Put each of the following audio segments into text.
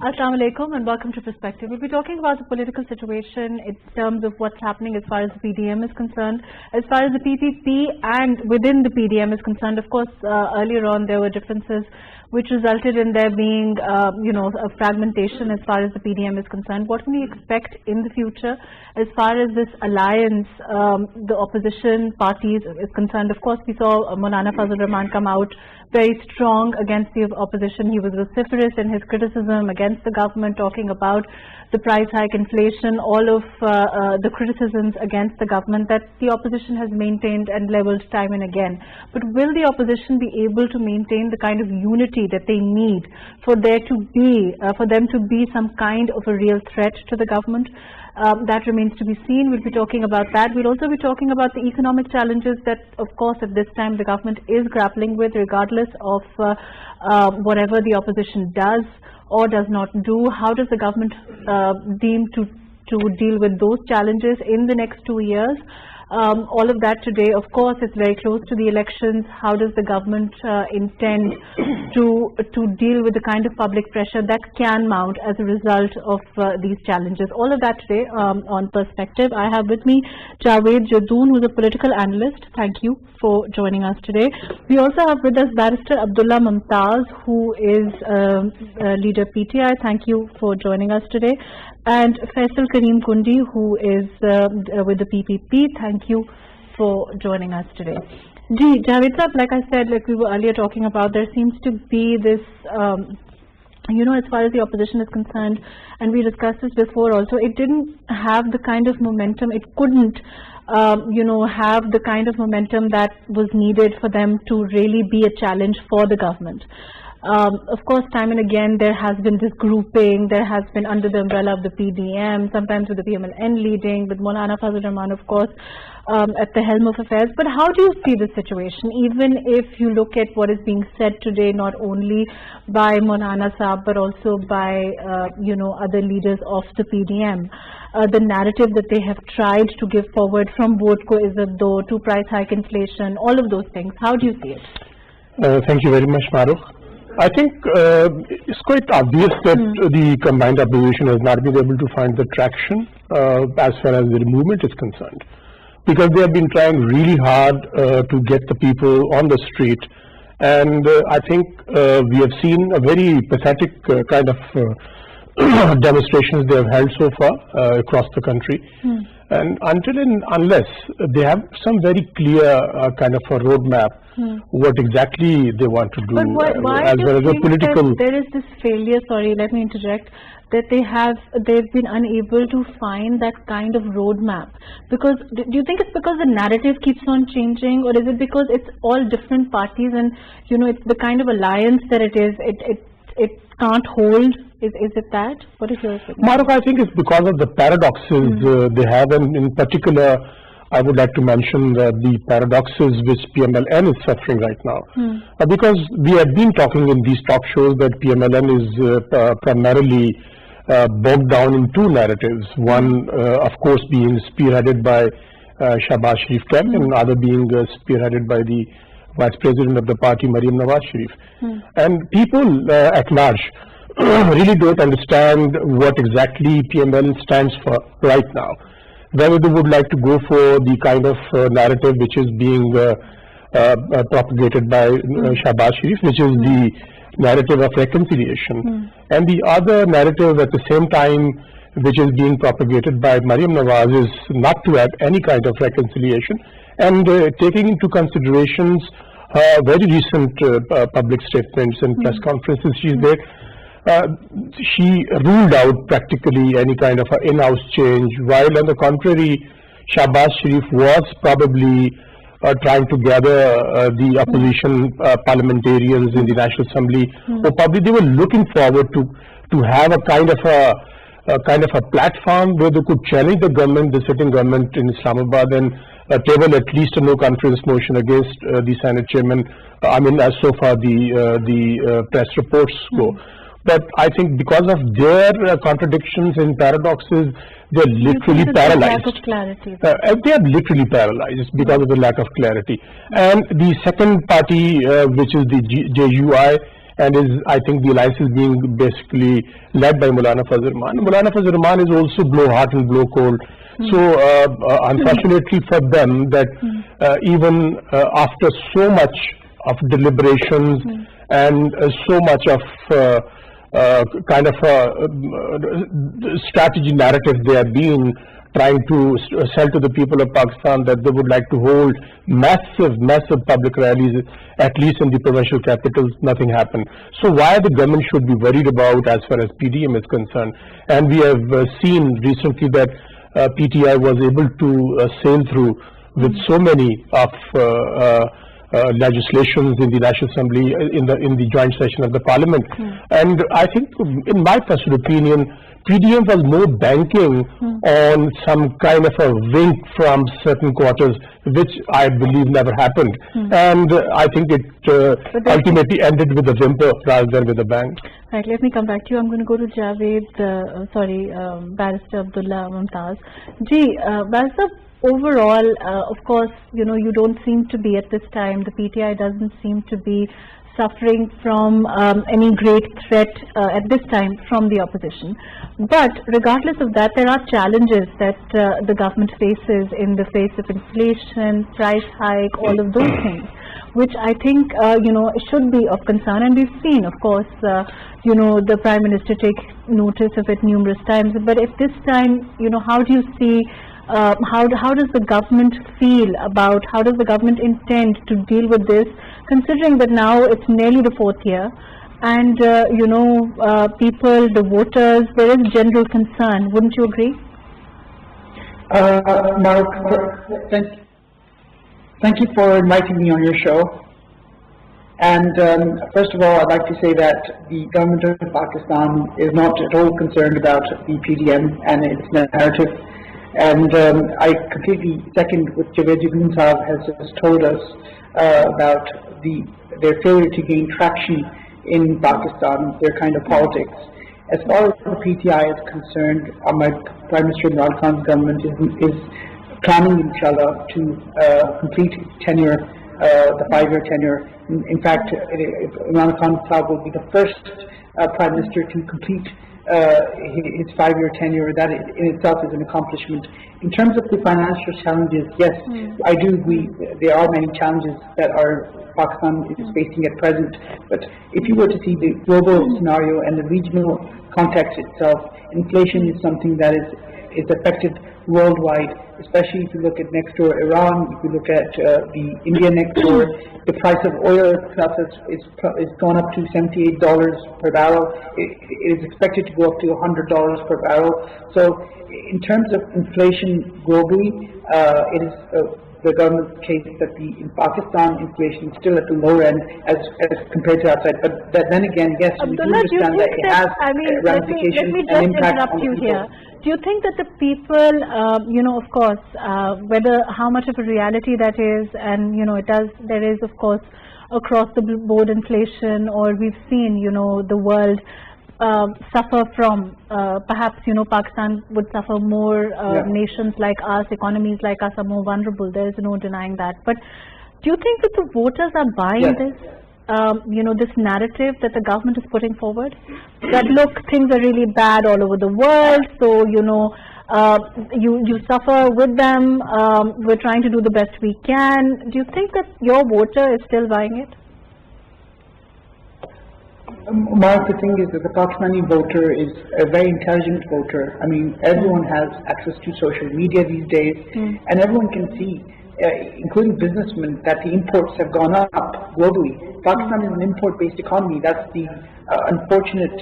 Assalamu alaikum and welcome to Perspective. We'll be talking about the political situation in terms of what's happening as far as the PDM is concerned, as far as the PPP and within the PDM is concerned. Of course, earlier on there were differences which resulted in there being, a fragmentation as far as the PDM is concerned. What can we expect in the future as far as this alliance, the opposition parties is concerned? Of course, we saw Maulana Fazlur Rahman come out very strong against the opposition. He was vociferous in his criticism against the government, talking about the price hike, inflation, all of the criticisms against the government that the opposition has maintained and leveled time and again. But will the opposition be able to maintain the kind of unity that they need for there to be, for them to be some kind of a real threat to the government? That remains to be seen. We'll be talking about that. We'll also be talking about the economic challenges that, of course, at this time the government is grappling with, regardless of whatever the opposition does or does not do. How does the government deem to deal with those challenges in the next 2 years? All of that today. Of course, it's very close to the elections. How does the government intend to deal with the kind of public pressure that can mount as a result of these challenges? All of that today on Perspective. I have with me Javed Jadoon, who's a political analyst. Thank you for joining us today. We also have with us Barrister Abdullah Mumtaz, who is leader PTI. Thank you for joining us today. And Faisal Kareem Kundi, who is with the PPP. Thank you for joining us today. Javed Sahab, like I said, like we were earlier talking about, there seems to be this, as far as the opposition is concerned, and we discussed this before also, it didn't have the kind of momentum, it couldn't, have the kind of momentum that was needed for them to really be a challenge for the government. Of course, time and again, there has been this grouping, there has been under the umbrella of the PDM, sometimes with the PMLN leading, with Maulana Fazlur Rahman, of course, at the helm of affairs. But how do you see the situation, even if you look at what is being said today, not only by Maulana Saab, but also by, other leaders of the PDM? The narrative that they have tried to give forward, from vote ko izzat do to price hike, inflation, all of those things. How do you see it? Thank you very much, Mahrukh. I think it's quite obvious that the combined opposition has not been able to find the traction as far as the movement is concerned, because they have been trying really hard to get the people on the street, and I think we have seen a very pathetic kind of demonstrations they have held so far across the country. And unless they have some very clear kind of a roadmap, what exactly they want to do, but why as well as a political. There is this failure. Sorry, let me interject. That they've been unable to find that kind of roadmap. Because do you think it's because the narrative keeps on changing, or is it because it's all different parties and it's the kind of alliance that it is? It can't hold. Is it that? What is your opinion? Mahrukh, I think it's because of the paradoxes they have, and in particular, I would like to mention the paradoxes which PMLN is suffering right now. Because we have been talking in these talk shows that PMLN is primarily bogged down in two narratives. One, of course, being spearheaded by Shahbaz Sharif camp, and other being spearheaded by the Vice President of the party, Maryam Nawaz Sharif. And people at large really don't understand what exactly PML stands for right now. Whether they would like to go for the kind of narrative which is being propagated by Shahbaz Sharif, which is the narrative of reconciliation, and the other narrative at the same time which is being propagated by Maryam Nawaz is not to have any kind of reconciliation, and taking into considerations very recent public statements and press conferences she's made, she ruled out practically any kind of in-house change, while on the contrary, Shahbaz Sharif was probably trying to gather the opposition parliamentarians in the National Assembly, or probably they were looking forward to have a kind of a platform where they could challenge the government, the sitting government in Islamabad, and table at least a no confidence motion against the Senate chairman. I mean, as so far the press reports go. But I think because of their contradictions and paradoxes, they're literally paralyzed. Lack of clarity. They are literally paralyzed because of the lack of clarity. And the second party, which is the JUI, and I think the alliance is being basically led by Maulana Fazl Rahman. Maulana Fazl Rahman is also blow hot and blow cold. So unfortunately for them, that even after so much of deliberations and so much of kind of a strategy narrative they have been trying to sell to the people of Pakistan, that they would like to hold massive public rallies, at least in the provincial capitals, nothing happened. So why the government should be worried about as far as PDM is concerned? And we have seen recently that PTI was able to sail through with so many of legislations in the National Assembly in the joint session of the Parliament. And I think, in my personal opinion, PDM was more banking on some kind of a wink from certain quarters, which I believe never happened. And I think it ultimately ended with a whimper rather than with a bang. Right, let me come back to you. I'm going to go to Javed, Barrister Abdullah Mumtaz. Barrister, overall, of course, you don't seem to be at this time, the PTI doesn't seem to be suffering from any great threat at this time from the opposition. But regardless of that, there are challenges that the government faces in the face of inflation, price hike, all of those things, which I think, should be of concern. And we've seen, of course, the Prime Minister take notice of it numerous times. But at this time, how do you see, how does the government feel about, how does the government intend to deal with this, considering that now it's nearly the 4th year, and people, the voters, there is general concern. Wouldn't you agree? Mahrukh, thank you for inviting me on your show. And first of all, I'd like to say that the government of Pakistan is not at all concerned about the PDM and its narrative. And I completely second what Javed Sahab has just told us about their failure to gain traction in Pakistan, their kind of politics. As far as the PTI is concerned, my Prime Minister Imran Khan's government is planning, inshallah, to complete tenure, the 5-year tenure. In fact, Imran Khan Sahab will be the first Prime Minister to complete his 5-year tenure. That in itself is an accomplishment. In terms of the financial challenges, yes, I do agree there are many challenges that Pakistan is facing at present. But if you were to see the global scenario and the regional context itself, inflation is something that is affected worldwide, especially if you look at next door Iran, if you look at the India next door, the price of oil itself is gone up to $78 per barrel. It is expected to go up to $100 per barrel. So in terms of inflation globally, it is the government's case that in Pakistan inflation is still at the lower end as compared to outside. But then again, yes, we do understand that it has ramifications and impact on people. Here. Do you think that the people, of course, how much of a reality that is, and there is, of course, across the board inflation, or we've seen, the world suffer from, perhaps, Pakistan would suffer more, nations like us, economies like us are more vulnerable, there is no denying that. But do you think that the voters are buying this? This narrative that the government is putting forward, that look, things are really bad all over the world, so you suffer with them, we're trying to do the best we can. Do you think that your voter is still buying it? Mark, the thing is that the Pakistani voter is a very intelligent voter. I mean, everyone has access to social media these days, and everyone can see, including businessmen, that the imports have gone up globally. Pakistan is an import-based economy. That's the unfortunate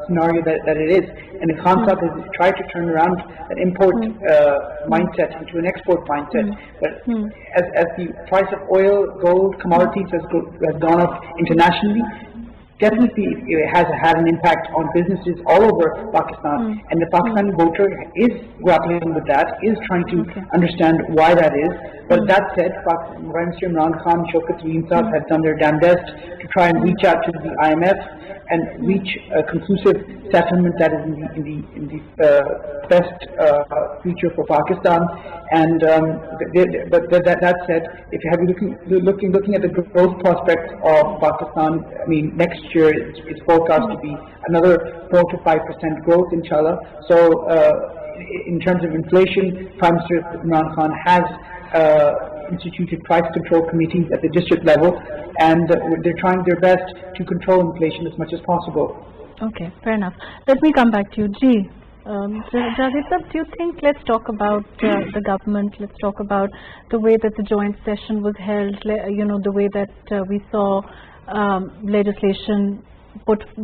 scenario that it is. And the Khan Sahib has tried to turn around an import mindset into an export mindset. But as the price of oil, gold, commodities has gone up internationally, definitely it has had an impact on businesses all over Pakistan, and the Pakistani voter is grappling with that, is trying to understand why that is. But that said, Prime Minister Imran Khan, Shaukat Sahab have done their damn best to try and reach out to the IMF, and reach a conclusive settlement that is in the best future for Pakistan. And but that said, if you have looking at the growth prospects of Pakistan, I mean, next year it's forecast to be another 4 to 5% growth, inshallah. So in terms of inflation, Prime Minister Imran Khan has instituted price control committees at the district level, and they're trying their best to control inflation as much as possible. Okay, fair enough. Let me come back to you. Ji, Javed sir, do you think, let's talk about the government, let's talk about the way that the joint session was held, the way that we saw legislation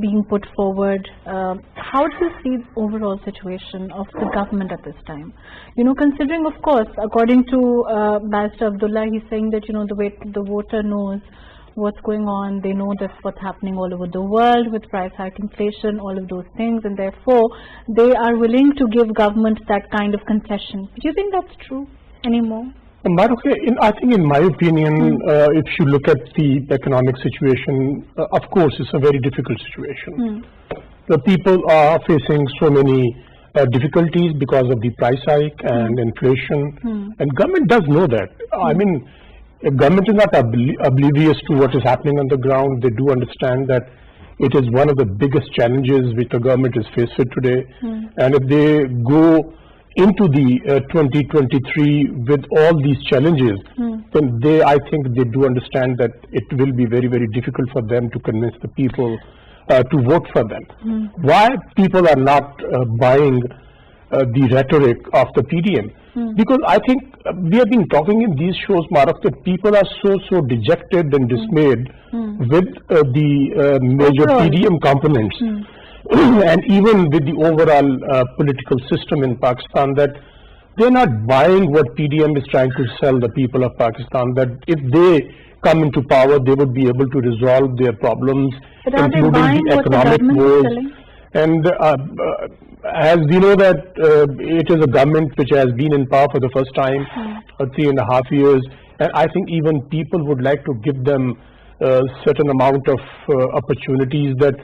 being put forward. How do you see the overall situation of the government at this time? Considering, of course, according to Barrister Abdullah, he's saying that, the way the voter knows what's going on, they know that's what's happening all over the world with price hike, inflation, all of those things, and therefore they are willing to give government that kind of concession. Do you think that's true anymore? Mahrukh, I think in my opinion, if you look at the economic situation, of course it's a very difficult situation. The people are facing so many difficulties because of the price hike and inflation, and government does know that. I mean, government is not oblivious to what is happening on the ground. They do understand that it is one of the biggest challenges which the government is faced with today, and if they go into the 2023 with all these challenges, then I think they do understand that it will be very, very difficult for them to convince the people to vote for them. Why people are not buying the rhetoric of the PDM? Because I think we have been talking in these shows, Mahrukh, that people are so dejected and dismayed with the major PDM components. And even with the overall political system in Pakistan, that they're not buying what PDM is trying to sell the people of Pakistan, that if they come into power, they would be able to resolve their problems, including the economic woes. And as we know that it is a government which has been in power for the first time, 3.5 years, and I think even people would like to give them a certain amount of opportunities that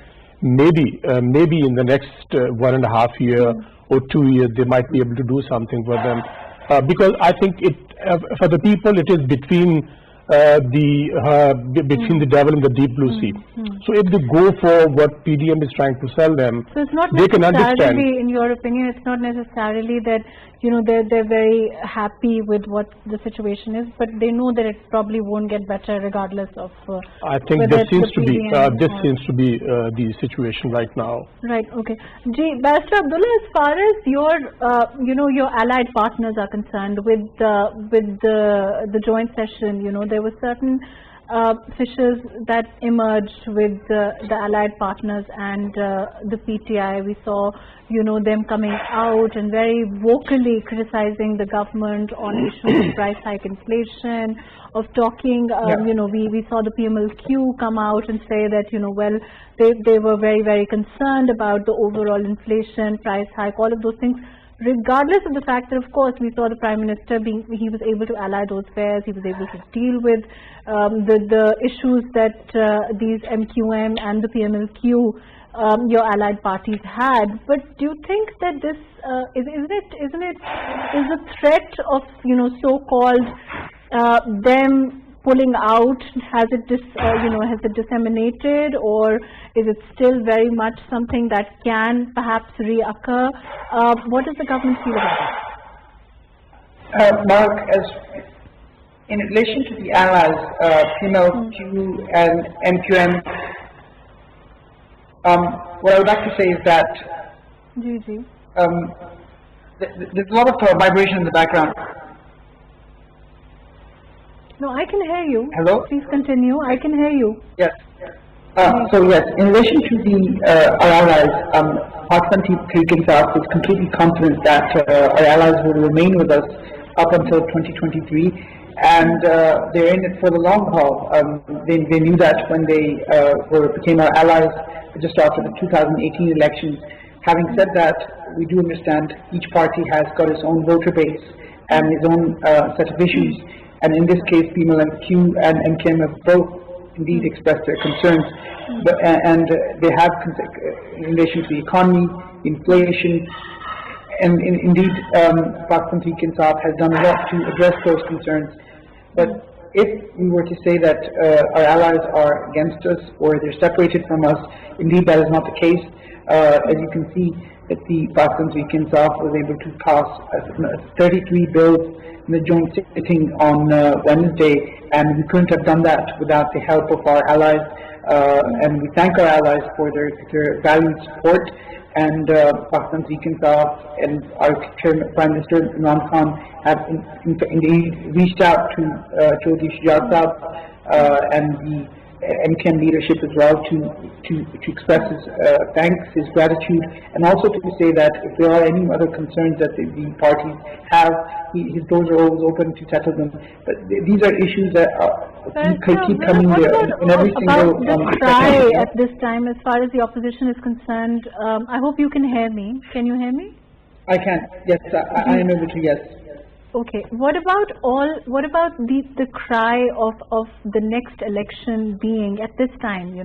maybe in the next 1.5 year or 2 years they might be able to do something for them, because I think for the people it is between the devil and the deep blue sea. So if they go for what PDM is trying to sell them, so it's not they can understand. In your opinion, it's not necessarily that they're very happy with what the situation is, but they know that it probably won't get better regardless of. I think this seems to be the situation right now. Right. Okay. Barrister Abdullah, as far as your your allied partners are concerned with the joint session, there were certain fissures that emerged with the allied partners and the PTI. We saw them coming out and very vocally criticizing the government on issues of price hike, inflation, of talking, we saw the PMLQ come out and say that, well, they were very, very concerned about the overall inflation, price hike, all of those things, regardless of the fact that, of course, we saw the Prime Minister he was able to ally those fares, he was able to deal with the issues that these MQM and the PMLQ, your allied parties had. But do you think that this is the threat of so-called them pulling out, has it disseminated, or is it still very much something that can perhaps reoccur? What does the government feel about that? Mark, as in relation to the allies, PMLQ and MQM, what I would like to say is that there's a lot of vibration in the background. No, I can hear you. Hello? Please continue. I can hear you. Yes. So yes, in relation to our allies, Pakistan Tehreek-e-Insaf is completely confident that our allies will remain with us up until 2023, and they're in it for the long haul. They knew that when they became our allies just after the 2018 elections. Having said that, we do understand each party has got its own voter base and its own set of issues. And in this case, PMLQ and MKM have both indeed expressed their concerns, and they have in relation to the economy, inflation, and indeed Pakistan Tehreek-e-Insaf has done a lot to address those concerns. But if we were to say that our allies are against us or they're separated from us, indeed that is not the case. As you can see, that the Pakistan Tehreek-e-Insaf was able to pass 33 bills in the joint sitting on Wednesday, and we couldn't have done that without the help of our allies. And we thank our allies for their valued support. And Pakistan Tehreek-e-Insaf and our Prime Minister Imran Khan have indeed reached out to Chaudhry Shujaat Sahab and the MKM leadership as well to express his thanks, his gratitude, and also to say that if there are any other concerns that the parties have, his doors are always open to settle them. But these are issues that keep coming there in every single cry at this time as far as the opposition is concerned. I hope you can hear me. Can you hear me? I can. Yes, I am able to. Yes. Okay. What about the cry of the next election being at this time?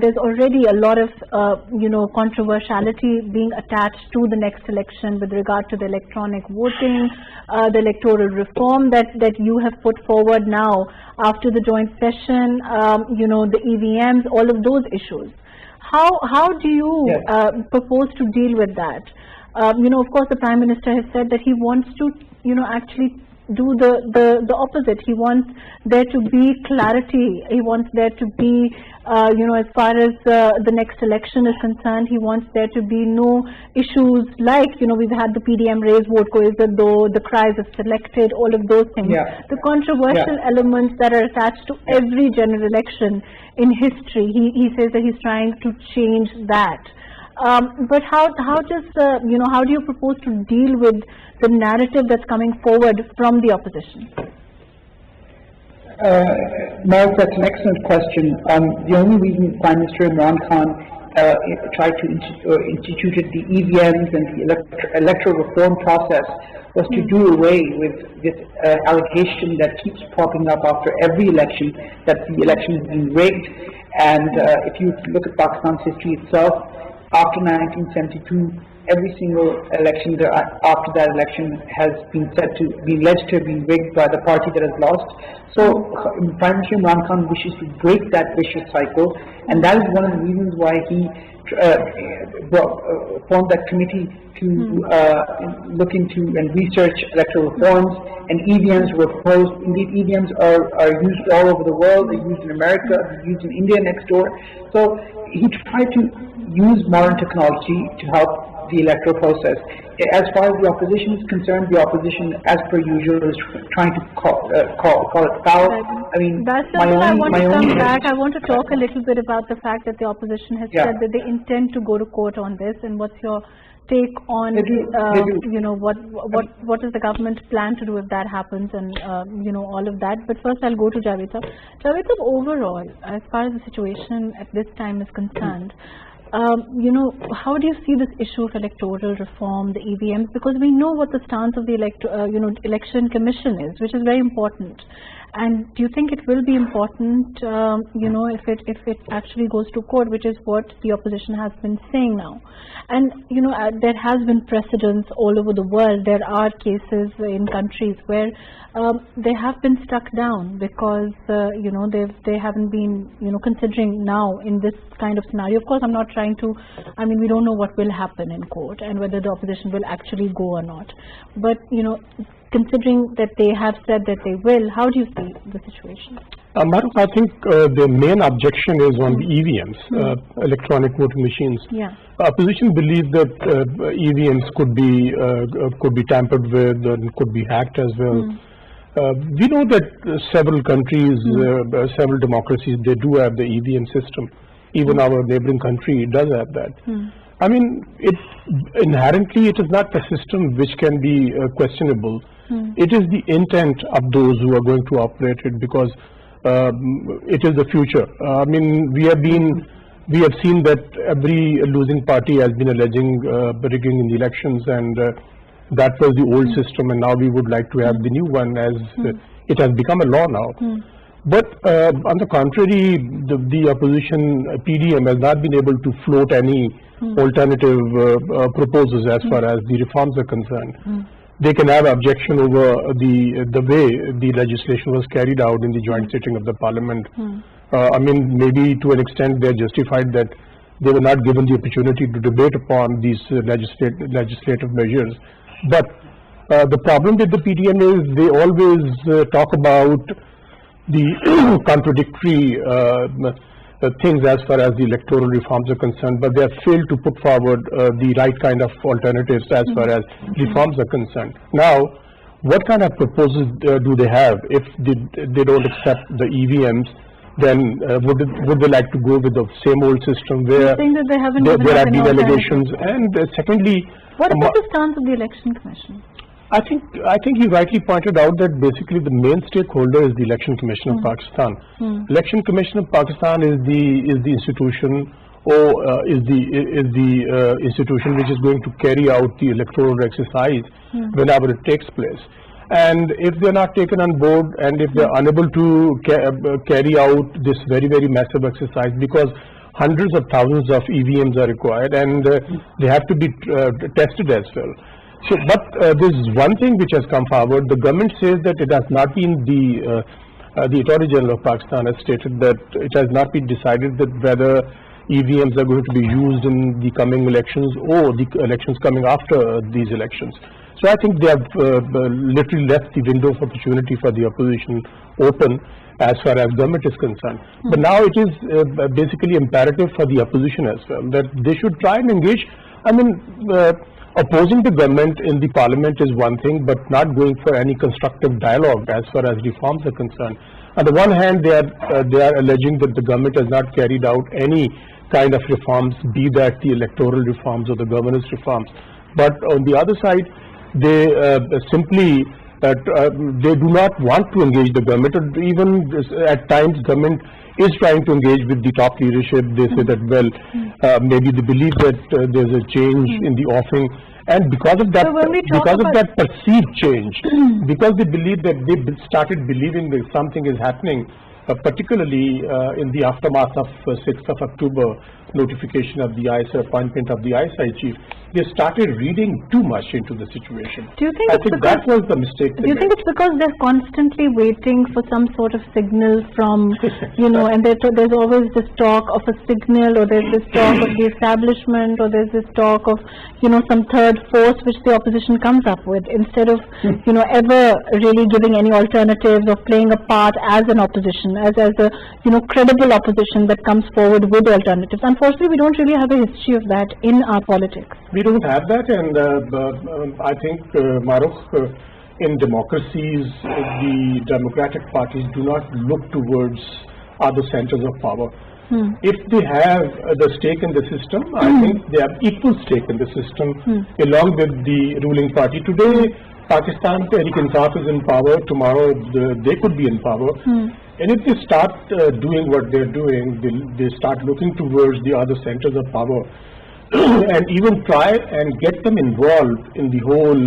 There's already a lot of controversiality being attached to the next election with regard to the electronic voting, the electoral reform that you have put forward now after the joint session. The EVMs, all of those issues. How do you propose to deal with that? Of course, the Prime Minister has said that he wants to, actually do the opposite. He wants there to be clarity. He wants there to be, as far as the next election is concerned, he wants there to be no issues like, we've had the PDM raise vote ko izzat do, the cries of selected, all of those things. The controversial elements that are attached to every general election in history. He says that he's trying to change that. But how do you propose to deal with the narrative that's coming forward from the opposition? Mahrukh, that's an excellent question. The only reason Prime Minister Imran Khan tried to instituted the EVMs and the electoral reform process was to do away with this allegation that keeps popping up after every election, that the election has been rigged. And if you look at Pakistan's history itself, after 1972, every single election after that election has been alleged to have been rigged by the party that has lost. So Prime Minister Imran Khan wishes to break that vicious cycle, and that is one of the reasons why he formed that committee to look into and research electoral reforms. And EVMs were proposed. Indeed, EVMs are used all over the world. They're used in America, they're used in India next door. So he tried to use modern technology to help the electoral process. As far as the opposition is concerned, the opposition, as per usual, is trying to call it foul. I mean, I want to come back. I want to talk a little bit about the fact that the opposition has said that they intend to go to court on this. And what's your take on, what does the government plan to do if that happens, and all of that. But first, I'll go to Javed Sahab. Javed Sahab, overall, as far as the situation at this time is concerned, how do you see this issue of electoral reform, the EVMs? Because we know what the stance of the election commission is, which is very important. And do you think it will be important, if it actually goes to court, which is what the opposition has been saying now? And there has been precedents all over the world. There are cases in countries where they have been struck down because they haven't been considering now in this kind of scenario. Of course, I'm not trying to. I mean, we don't know what will happen in court and whether the opposition will actually go or not. But considering that they have said that they will, how do you see the situation? Mahrukh, I think the main objection is on the EVMs, electronic voting machines. Opposition believes that EVMs could be tampered with and could be hacked as well. We know that several countries, several democracies, they do have the EVM system. Even our neighboring country does have that. I mean, inherently it is not the system which can be questionable. It is the intent of those who are going to operate it, because it is the future. I mean, we have seen that every losing party has been alleging rigging in the elections, and that was the old system, and now we would like to have the new one, as it has become a law now. But on the contrary, the opposition PDM has not been able to float any alternative proposals as far as the reforms are concerned. They can have objection over the way the legislation was carried out in the joint sitting of the parliament. I mean, maybe to an extent they are justified that they were not given the opportunity to debate upon these legislative measures. But the problem with the PDM is they always talk about the contradictory things as far as the electoral reforms are concerned, but they have failed to put forward the right kind of alternatives as far as reforms are concerned. Now, what kind of proposals do they have? If they don't accept the EVMs, then would they like to go with the same old system where there have been allegations? And secondly, what about the stance of the Election Commission? I think you rightly pointed out that basically the main stakeholder is the Election Commission of Pakistan. Election Commission of Pakistan is the institution, or is the institution which is going to carry out the electoral exercise whenever it takes place. And if they are not taken on board, and if they are unable to carry out this very massive exercise, because hundreds of thousands of EVMs are required, and they have to be tested as well. So, but there's one thing which has come forward. The government says that it has not been the Attorney General of Pakistan has stated that it has not been decided that whether EVMs are going to be used in the coming elections or the elections coming after these elections. So I think they have literally left the window of opportunity for the opposition open as far as government is concerned. But now it is basically imperative for the opposition as well that they should try and engage. I mean, opposing the government in the parliament is one thing, but not going for any constructive dialogue as far as reforms are concerned. On the one hand, they are alleging that the government has not carried out any kind of reforms, be that the electoral reforms or the governance reforms. But on the other side, they simply they do not want to engage the government, or even at times government is trying to engage with the top leadership. They say that, well, maybe they believe that there's a change in the offing, and because of that, that perceived change, because they believe that they started believing that something is happening, particularly in the aftermath of 6th of October notification of the ISI appointment of the ISI chief, they started reading too much into the situation. Do you think I think that was the mistake. Do you think it's because they're constantly waiting for some sort of signal from, you know, and there's always this talk of a signal, or there's this talk of the establishment, or there's this talk of, you know, some third force which the opposition comes up with, instead of, you know, ever really giving any alternatives or playing a part as an opposition, as a, you know, credible opposition that comes forward with alternatives. Unfortunately, we don't really have a history of that in our politics. We don't have that, and I think, Mahrukh, in democracies, the democratic parties do not look towards other centers of power. If they have the stake in the system, I think they have equal stake in the system along with the ruling party. Today, Pakistan Tehreek-e-Insaf is in power. Tomorrow, they could be in power. And if they start doing what they're doing, they start looking towards the other centers of power and even try and get them involved in the whole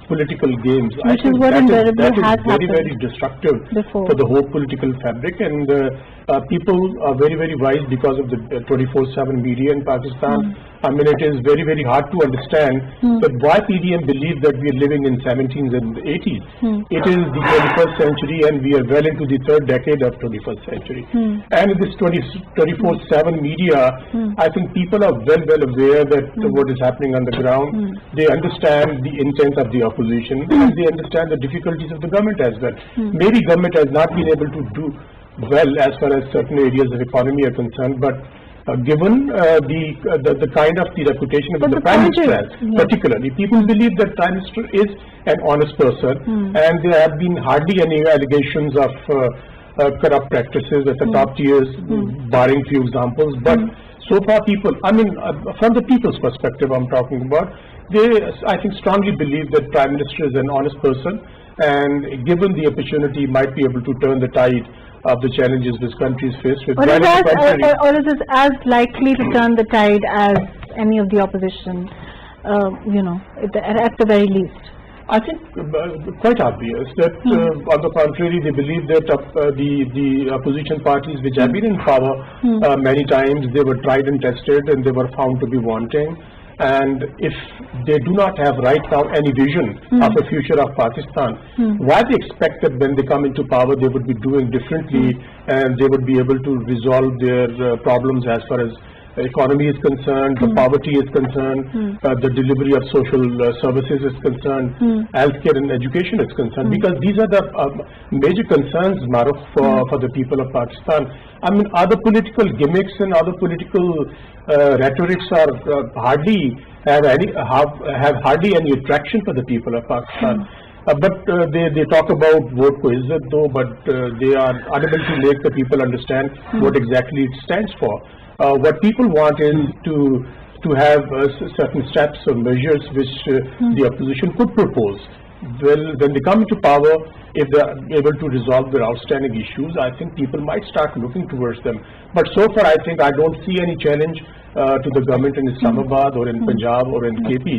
political games. Which is what invariably has happened. Very destructive for the whole political fabric, and people are very wise because of the 24/7 media in Pakistan. I mean, it is very hard to understand that why PDM believes that we are living in 17s and 80s. It is the 21st century, and we are well into the third decade of 21st century. And in this 24/7 media, I think people are well aware that what is happening on the ground. They understand the intent of the opposition, and they understand the difficulties of the government as well. Maybe government has not been able to do well as far as certain areas of economy are concerned, but given the kind of the reputation of the Prime Minister, particularly, people believe that Prime Minister is an honest person, and there have been hardly any allegations of corrupt practices at the top tiers, barring few examples. But so far, people, I mean, from the people's perspective, I'm talking about, they, I think, strongly believe that Prime Minister is an honest person, and given the opportunity, might be able to turn the tide of the challenges this country is faced with. Or is it as likely to turn the tide as any of the opposition, you know, at the very least? I think quite obvious that on the contrary, they believe that the opposition parties which have been in power many times, they were tried and tested and they were found to be wanting. And if they do not have right now any vision of the future of Pakistan, why they expect that when they come into power they would be doing differently and they would be able to resolve their problems as far as the economy is concerned, the poverty is concerned, the delivery of social services is concerned, healthcare and education is concerned, because these are the major concerns, Mahrukh, for the people of Pakistan. I mean, other political gimmicks and other political rhetorics are hardly have hardly any attraction for the people of Pakistan. But they talk about vote ko izzat do, but they are unable to make the people understand what exactly it stands for. What people want is to have certain steps or measures which the opposition could propose. Well, when they come into power, if they are able to resolve their outstanding issues, I think people might start looking towards them. But so far, I think I don't see any challenge to the government in Islamabad or in Punjab or in KP.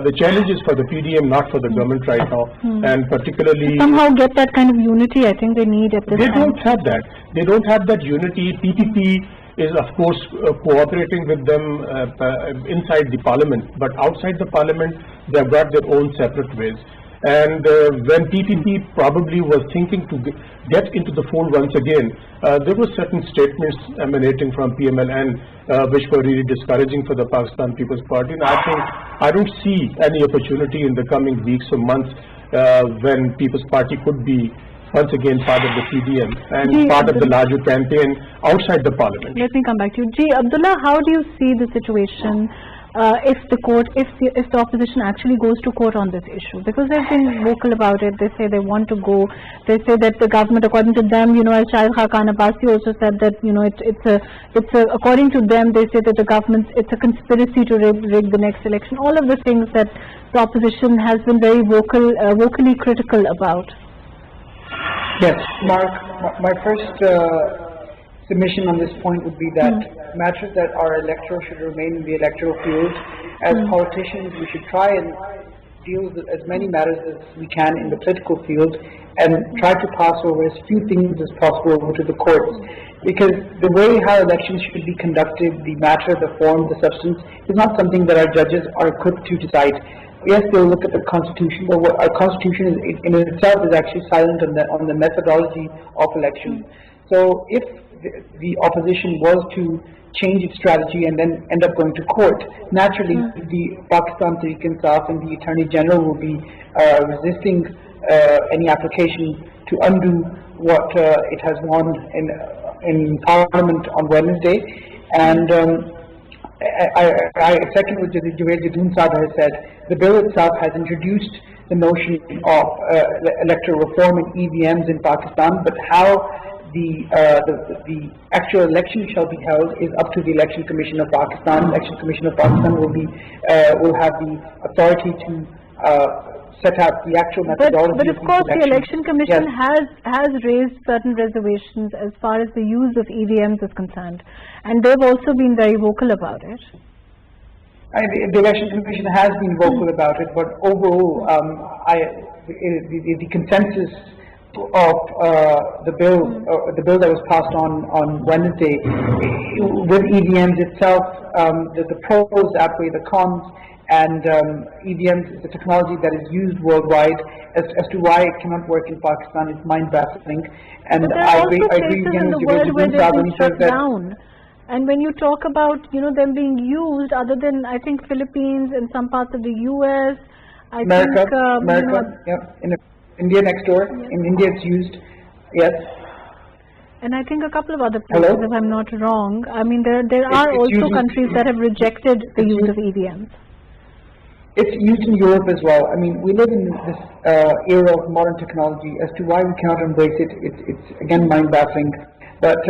The challenge is for the PDM, not for the government right now, and particularly somehow get that kind of unity. I think they need at this time. They don't have that. They don't have that unity. PPP is of course cooperating with them inside the parliament, but outside the parliament they have got their own separate ways. And when PPP probably was thinking to get into the fold once again, there were certain statements emanating from PMLN which were really discouraging for the Pakistan People's Party. And I don't see any opportunity in the coming weeks or months when People's Party could be once again part of the PDM and part of the larger campaign outside the parliament. Let me come back to you. Ji, Abdullah, how do you see the situation if the opposition actually goes to court on this issue? Because they've been vocal about it. They say they want to go. They say that the government, according to them, as Shahid Khan Abbasi also said that, it's according to them, they say that the government, it's a conspiracy to rig the next election. All of the things that the opposition has been very vocally critical about. Yes, Mark, my first submission on this point would be that matters that are electoral should remain in the electoral field. As politicians, we should try and deal with as many matters as we can in the political field and try to pass over as few things as possible over to the courts. Because the way how elections should be conducted, the matter, the form, the substance, is not something that our judges are equipped to decide. Yes, they'll look at the Constitution, but what our Constitution in itself is actually silent on the methodology of elections. So if the opposition was to change its strategy and then end up going to court, naturally the Pakistan Tehreek-e-Insaf and the Attorney General will be resisting any application to undo what it has won in Parliament on Wednesday. And I second what Javed Jadoon Saab has said. The bill itself has introduced the notion of electoral reform in EVMs in Pakistan, but how the actual election shall be held is up to the Election Commission of Pakistan. Election Commission of Pakistan will have the authority to set out the actual methodology. But of course, the Election Commission has raised certain reservations as far as the use of EVMs is concerned, and they've also been very vocal about it. The Election Commission has been vocal about it, but overall, the consensus of the bill that was passed on Wednesday with EVMs itself, the pros outweigh the cons, and EVMs is a technology that is used worldwide. As to why it cannot work in Pakistan is mind-baffling. And I agree again with Javed Jadoon Saab when he says that. And when you talk about, them being used, other than, I think, Philippines and some parts of the US, America, in India next door. Yeah. In India it's used, yes. And I think a couple of other places, if I'm not wrong. I mean, there are also countries that have rejected the use of EVMs. It's used in Europe as well. I mean, we live in this era of modern technology. As to why we cannot embrace it, it's again mind-baffling. But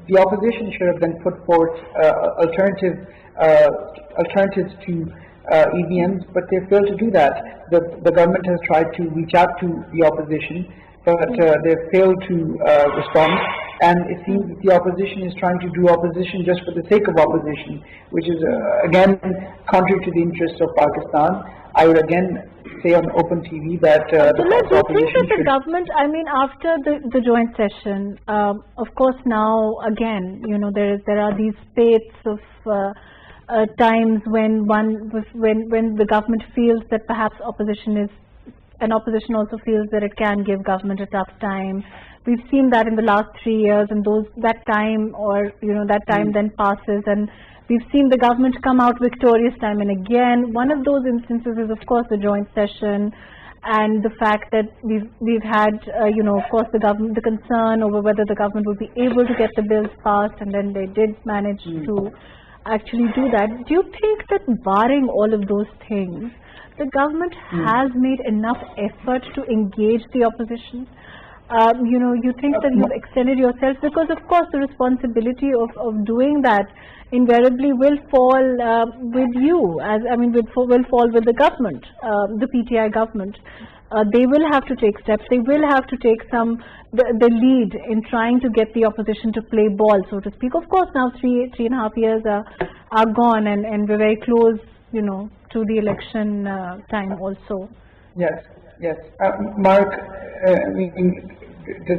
the opposition should have then put forward alternatives to EVMs, but they failed to do that. The government has tried to reach out to the opposition, but they failed to respond. and it seems that the opposition is trying to do opposition just for the sake of opposition, which is again contrary to the interests of Pakistan. I would again say on open TV that do you think that the government, I mean, after the joint session, of course now again, you know, there are these spates of times when the government feels that perhaps opposition also feels that it can give government a tough time. We've seen that in the last 3 years, and that time then passes, and we've seen the government come out victorious time and again. One of those instances is, of course, the joint session, and the fact that we've had, of course, the concern over whether the government would be able to get the bills passed, and then they did manage to actually do that. Do you think that, barring all of those things, the government has made enough effort to engage the opposition? You think that you've extended yourself, because of course the responsibility of doing that invariably will fall with you, will fall with the government, the PTI government. They will have to take steps, they will have to take the lead in trying to get the opposition to play ball, so to speak. Of course now 3.5 years are gone, and we're very close, to the election time also. Yes. Mahrukh,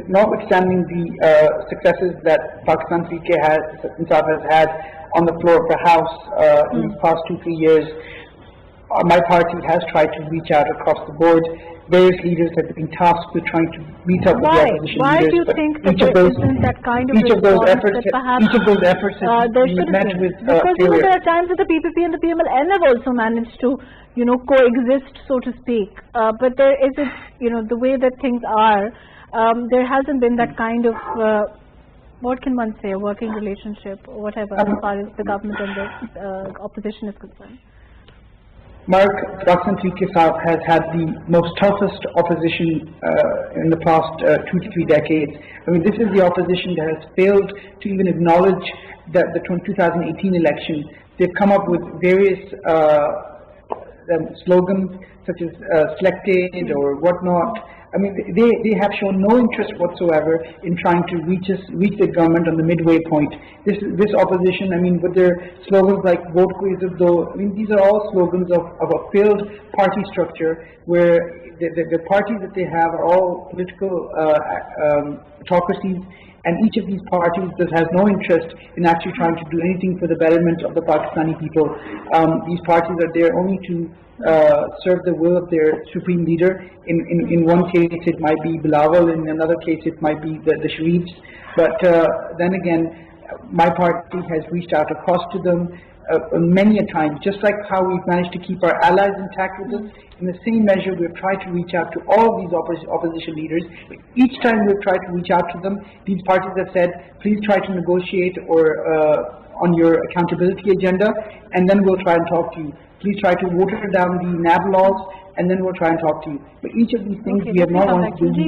notwithstanding the successes that Pakistan PK has had on the floor of the House in the past 2-3 years, my party has tried to reach out across the board. Various leaders have been tasked with trying to meet up with the opposition leaders. Why do you think that there isn't that kind of response that perhaps each of those efforts has been met with because failure? There are times that the PPP and the PMLN have also managed to, coexist, so to speak. But there isn't, the way that things are, there hasn't been that kind of, what can one say, a working relationship or whatever, as far as the government and the opposition is concerned. Mahrukh, Pakistan Tehreek-e-Insaf has had the most toughest opposition in the past 2 to 3 decades. I mean, this is the opposition that has failed to even acknowledge that the 2018 election. They've come up with various slogans such as selected or whatnot. I mean, they have shown no interest whatsoever in trying to reach the government on the midway point. This opposition, I mean, with their slogans like "Vote Ko Izzat Do," I mean, these are all slogans of a failed party structure where the parties that they have are all political autocracies, and each of these parties has no interest in actually trying to do anything for the betterment of the Pakistani people. These parties are there only to serve the will of their supreme leader. In one case it might be Bilawal, in another case it might be the Sharifs, but then again my party has reached out across to them many a time, just like how we've managed to keep our allies intact with us. In the same measure, we've tried to reach out to all of these opposition leaders. Each time we've tried to reach out to them, these parties have said, please try to negotiate or on your accountability agenda, and then we'll try and talk to you. Please try to water down the NAB laws, and then we'll try and talk to you. But each of these things we have not wanted to do.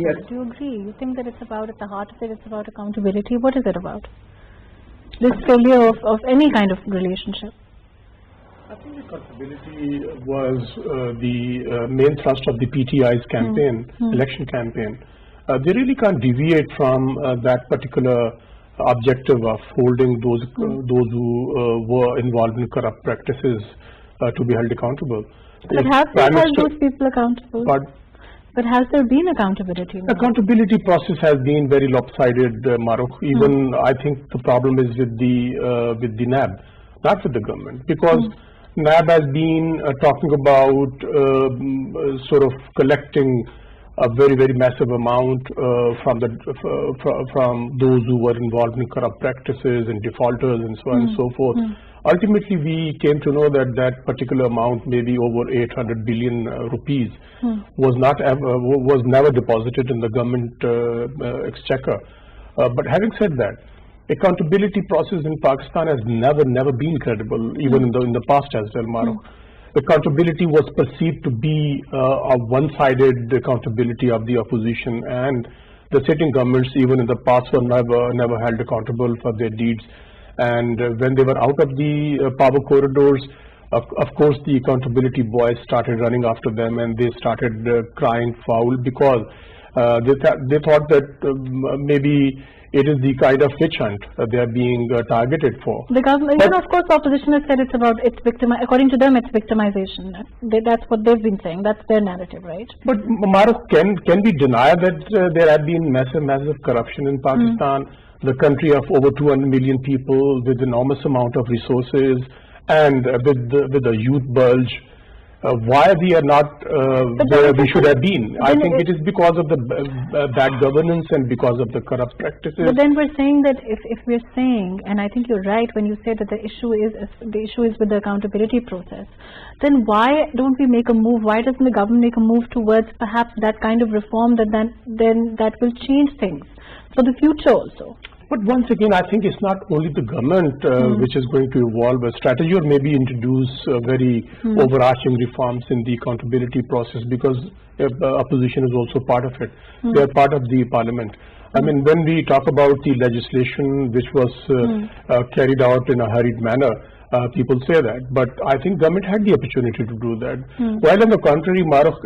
Yes. Do you agree? You think that it's about, at the heart of it, it's about accountability? What is it about? This failure of any kind of relationship? I think accountability was the main thrust of the PTI's campaign, election campaign. They really can't deviate from that particular objective of holding those who were involved in corrupt practices to be held accountable. But have they held those people accountable? But has there been accountability? Accountability process has been very lopsided, Mahrukh. Even I think the problem is with the NAB, not with the government, because NAB has been talking about sort of collecting a very, very massive amount from those who were involved in corrupt practices and defaulters and so on and so forth. Ultimately, we came to know that that particular amount, maybe over 800 billion rupees, was never deposited in the government exchequer. But having said that, accountability process in Pakistan has never been credible, even in the past as well, Mahrukh. Accountability was perceived to be a one-sided accountability of the opposition, and the sitting governments, even in the past, were never held accountable for their deeds. And when they were out of the power corridors, of course the accountability boys started running after them, and they started crying foul, because they thought that maybe it is the kind of witch hunt they are being targeted for. The government, of course, the opposition has said it's about according to them, it's victimization. That's what they've been saying. That's their narrative, right? But Mahrukh, can we deny that there have been massive corruption in Pakistan, the country of over 200 million people with enormous amount of resources and with a youth bulge? Why we are not where we should have been? I think it is because of the bad governance and because of the corrupt practices. But then we're saying that if we're saying, and I think you're right when you say that the issue is with the accountability process, then why don't we make a move? Why doesn't the government make a move towards perhaps that kind of reform that then that will change things for the future also? But once again, I think it's not only the government which is going to evolve a strategy or maybe introduce very overarching reforms in the accountability process, because opposition is also part of it. They are part of the parliament. I mean, when we talk about the legislation which was carried out in a hurried manner, people say that, but I think government had the opportunity to do that. While on the contrary, Mahrukh,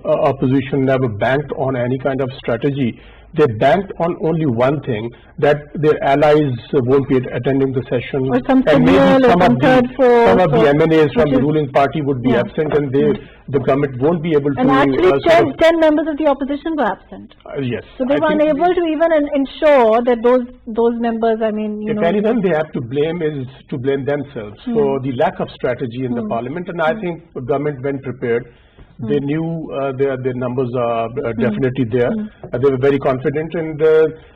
opposition never banked on any kind of strategy. They banked on only one thing, that their allies won't be attending the session, and maybe some of the MNAs from the ruling party would be absent, and the government won't be able to. And actually, 10 members of the opposition were absent. Yes. So they were unable to even ensure that those members. I mean, if anyone they have to blame themselves for the lack of strategy in the parliament, and I think the government, when prepared, they knew their numbers are definitely there. They were very confident, and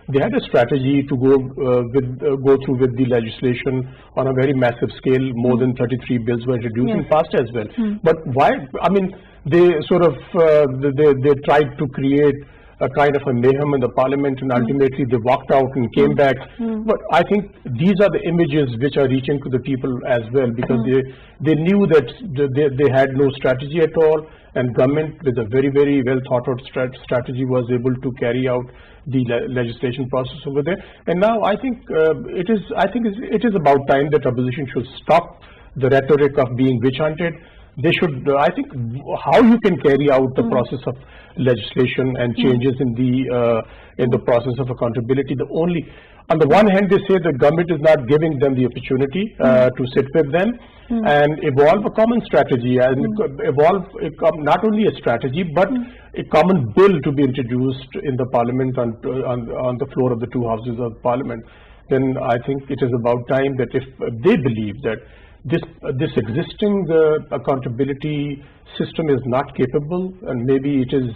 they had a strategy to go through with the legislation on a very massive scale. More than 33 bills were introduced and passed as well. But why? I mean, they sort of they tried to create a kind of a mayhem in the parliament, and ultimately they walked out and came back. But I think these are the images which are reaching to the people as well, because they knew that they had no strategy at all, and government with a very well thought out strategy was able to carry out the legislation process over there. And now I think it is about time that opposition should stop the rhetoric of being witch hunted. They should, I think, how you can carry out the process of legislation and changes in the process of accountability. On the one hand, they say the government is not giving them the opportunity to sit with them and evolve a common strategy, and evolve not only a strategy but a common bill to be introduced in the parliament on the floor of the two houses of parliament. Then I think it is about time that if they believe that this existing accountability system is not capable and maybe it is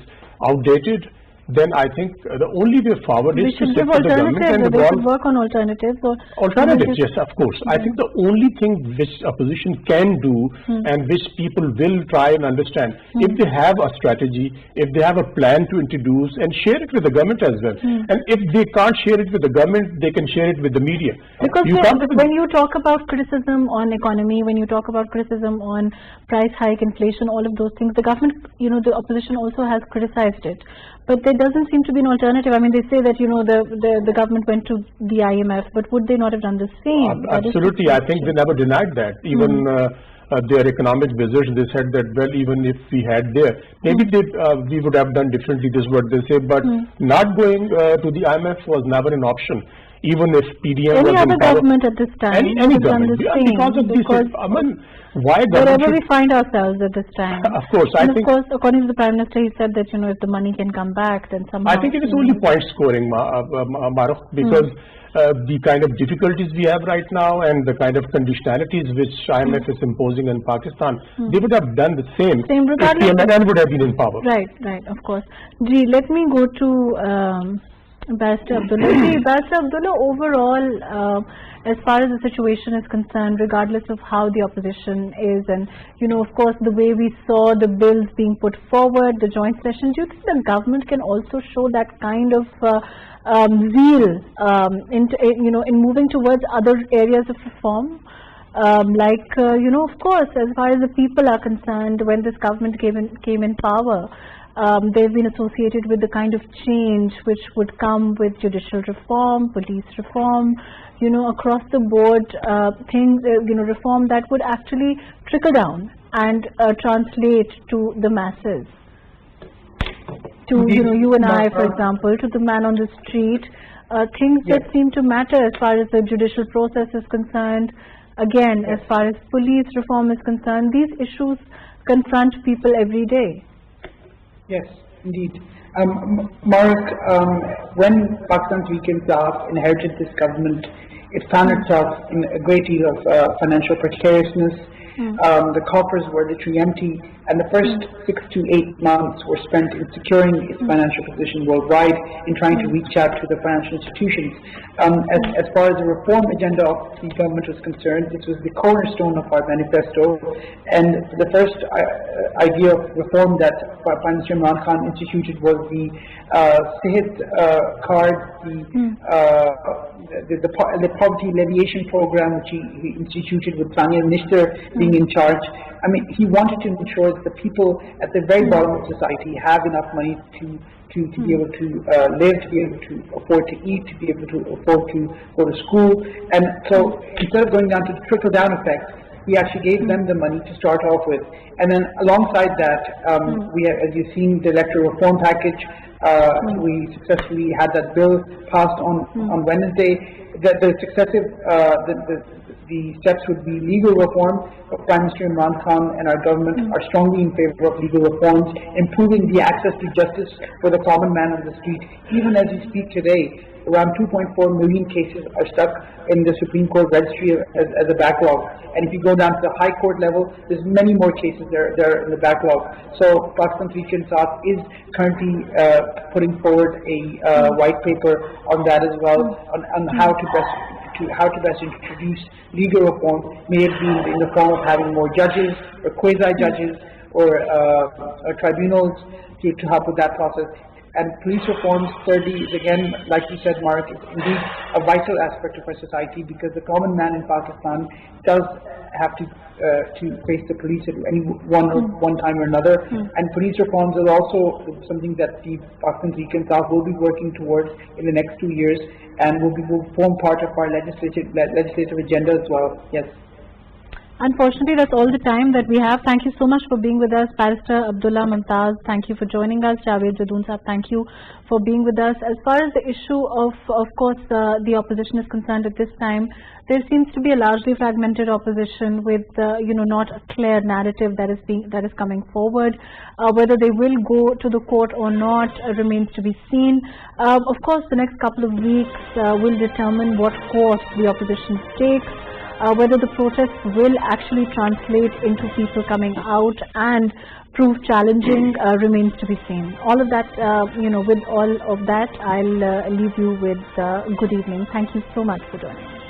outdated, then I think the only way forward is to sit with the government and evolve. They should work on alternatives. Alternatives, yes, of course. I think the only thing which opposition can do and which people will try and understand, if they have a strategy, if they have a plan to introduce, and share it with the government as well. And if they can't share it with the government, they can share it with the media. Because when you talk about criticism on economy, when you talk about criticism on price hike, inflation, all of those things, the government, the opposition also has criticized it. But there doesn't seem to be an alternative. I mean, they say that, the government went to the IMF, but would they not have done the same? Absolutely. I think they never denied that. Even their economic visits, they said that, well, even if we had there, maybe we would have done differently, this is what they say. But not going to the IMF was never an option. Even if PDM was in power, government at this time, any government, because of this, I mean, why wherever we find ourselves at this time. Of course, and of course, according to the Prime Minister, he said that if the money can come back, then somehow. I think it is only point scoring, Mahrukh, because the kind of difficulties we have right now and the kind of conditionalities which IMF is imposing on Pakistan, they would have done the same if PML would have been in power. Right, of course. Let me go to Barrister Abdullah. Barrister Abdullah, overall, as far as the situation is concerned, regardless of how the opposition is, and of course the way we saw the bills being put forward, the joint session, do you think the government can also show that kind of zeal in moving towards other areas of reform? Of course, as far as the people are concerned, when this government came in power, they've been associated with the kind of change which would come with judicial reform, police reform, across the board things, reform that would actually trickle down and translate to the masses. To, you and I, for example, to the man on the street. things Yes. that seem to matter as far as the judicial process is concerned. Again, as far as police reform is concerned, these issues confront people every day. Yes, indeed. Mahrukh, when Pakistan's weak Insaf inherited this government, it found itself in a great deal of financial precariousness. The coffers were literally empty, and the first 6 to 8 months were spent in securing its financial position worldwide, in trying to reach out to the financial institutions. As far as the reform agenda of the government was concerned, this was the cornerstone of our manifesto, and the first idea of reform that Prime Minister Imran Khan instituted was the Sehat card, the poverty alleviation program, which he instituted with Sania Minister being in charge. I mean, he wanted to ensure that the people at the very bottom of society have enough money to be able to live, to be able to afford to eat, to be able to afford to go to school. And so instead of going down to the trickle-down effect, we actually gave them the money to start off with. And then alongside that, we have, as you've seen, the electoral reform package. We successfully had that bill passed on Wednesday. The steps would be legal reform. Prime Minister Imran Khan and our government are strongly in favor of legal reforms, improving the access to justice for the common man on the street. Even as we speak today, around 2.4 million cases are stuck in the Supreme Court registry as a backlog. And if you go down to the High Court level, there's many more cases there in the backlog. So Pakistan Tehreek Insaf is currently putting forward a white paper on that as well, on how to best introduce legal reform, may it be in the form of having more judges or quasi-judges or tribunals to help with that process. And police reforms, thirdly, is again, like you said, Mark, is indeed a vital aspect of our society, because the common man in Pakistan does have to face the police at one time or another. And police reforms are also something that the Pakistan Tehreek Insaf will be working towards in the next 2 years, and will form part of our legislative agenda as well. Yes. Unfortunately, that's all the time that we have. Thank you so much for being with us, Barrister Abdullah Mumtaz. Thank you for joining us. Javed Jadoon Saab, thank you for being with us. As far as the issue of course, the opposition is concerned at this time, there seems to be a largely fragmented opposition with, not a clear narrative that is coming forward. Whether they will go to the court or not remains to be seen. Of course, the next couple of weeks will determine what course the opposition takes. Whether the protests will actually translate into people coming out and prove challenging remains to be seen. All of that, with all of that, I'll leave you with good evening. Thank you so much for joining.